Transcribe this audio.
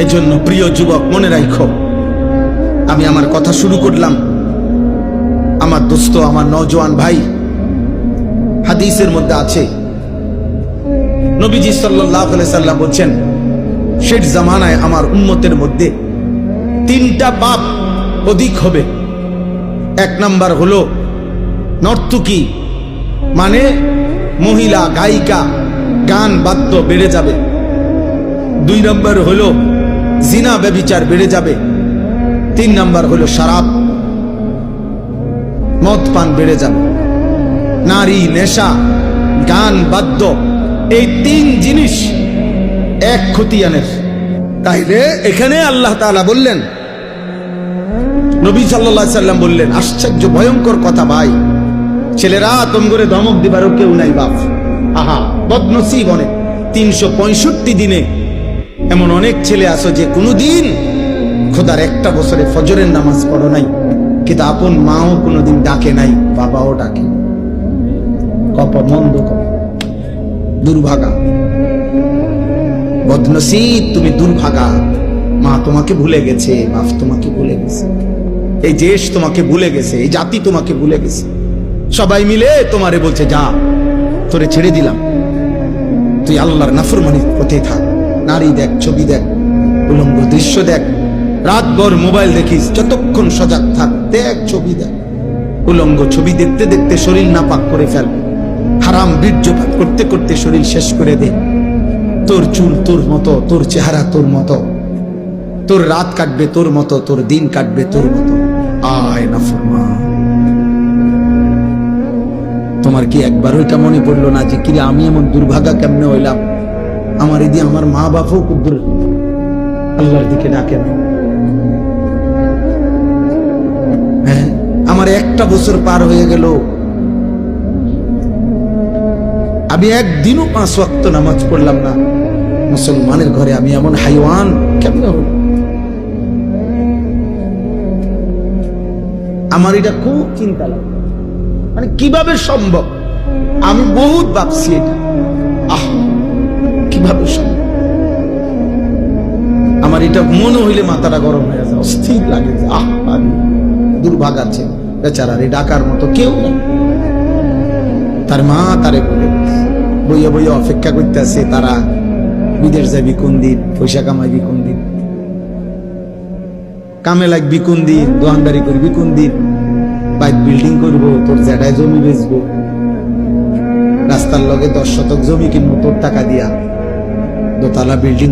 এজন্য প্রিয় যুবক, মনে রাখো, আমি আমার কথা শুরু করলাম। আমার দোস্ত, আমার নওজোয়ান ভাই, হাদিসের মধ্যে আছে, নবীজি সাল্লাল্লাহু আলাইহি সাল্লাম বলছেন, শেষ জামানায় আমার উম্মতের মধ্যে তিনটা পাপ অধিক হবে। এক নাম্বার হলো নর্তকী, মানে মহিলা গায়িকা, গান বাদ্য বেড়ে যাবে। দুই নাম্বার হলো জিনা ব্যভিচার বেড়ে যাবে। তিন নাম্বার হলো শরাব, মদ পান বেড়ে যাবে। নারী, নেশা, গান বাদ্য, এই তিন জিনিস এক খতিয়ানের। তাইলে এখানে আল্লাহ তাআলা বললেন, নবী সাল্লাল্লাহু আলাইহি সাল্লাম বললেন, আশ্চর্য ভয়ঙ্কর কথা ভাই, ছেলেরা তোমগরে ধমক দিবারও কেউ নাই বাপ। আহা, বদনসিব অনেক। 365 দিনে এমন অনেক ছেলে আছো যে কোনোদিন খোদার একটা বছরে ফজরের নামাজ পড়ো নাই, কিন্তু আপন মাও কোনোদিন ডাকে নাই, বাবাও ডাকে। কপাল মন্দ, দুর্ভাগা, বদনসিব, তুমি দুর্ভাগা। মা তোমাকে ভুলে গেছে, বাপ তোমাকে ভুলে গেছে, এই দেশ তোমাকে ভুলে গেছে, এই জাতি তোমাকে ভুলে গেছে। সবাই মিলে তোমারে বলছে, যা, তোরে ছেড়ে দিলাম, তুই আল্লাহর নাফরমানির পথে থাক। নারী দেখ, ছবি দেখ, উলঙ্গ দৃশ্য দেখ, রাতভর মোবাইল দেখিস, যতক্ষণ সজাগ থাক, দেখ, ছবি দেখ। উলঙ্গ ছবি দেখতে দেখতে শরীর নাপাক করে ফেল, হারাম বীর্যপাত করতে করতে শরীর শেষ করে দে। তোর চুল তোর মতো, তোর চেহারা তোর মতো, তোর রাত কাটবে তোর মতো, তোর দিন কাটবে তোর মতো। আয় নাফরমান, তোমার কি একবার ওইটা মনে পড়লো না যে কিরে আমি এমন দুর্ভাগা কেমনে হইলাম? আমার এদি আমার মা বাপও কুদ্দুর আল্লাহর দিকে ডাকে না। হ্যাঁ, আমার একটা বছর পার হয়ে গেল, আমি একদিনও 5 ওয়াক্ত নামাজ পড়লাম না। মুসলমানের ঘরে আমি এমন হাইওয়ান কেমনে হল? আমার এটা খুব চিন্তা লাগে, মানে কিভাবে সম্ভব? আমি বহুত ভাবছি এটা, কিভাবে সম্ভব? আমার এটা মনে হইলে মাথাটা গরম হয়ে যায়, অস্থির লাগে যে আমি দুর্ভাগা ছেলে, বেচারারে ডাকার মতো কেউ নেই। তার মা তারে বলে বইয়া বইয়া অপেক্ষা করতে আছে, তারা বিদেশ যাবি কোন দিন, পয়সা কামাইবি কোন দিন, কামে লাগবি কোন দিন, দোকানদারি করবি কোন দিন, বাইক বিল্ডিং করবো, তোর জ্যাঠায় জমি বেচবো, রাস্তার লগে 10 শতক জমি কিনবো তোর টাকা দিয়া, দোতলা বিল্ডিং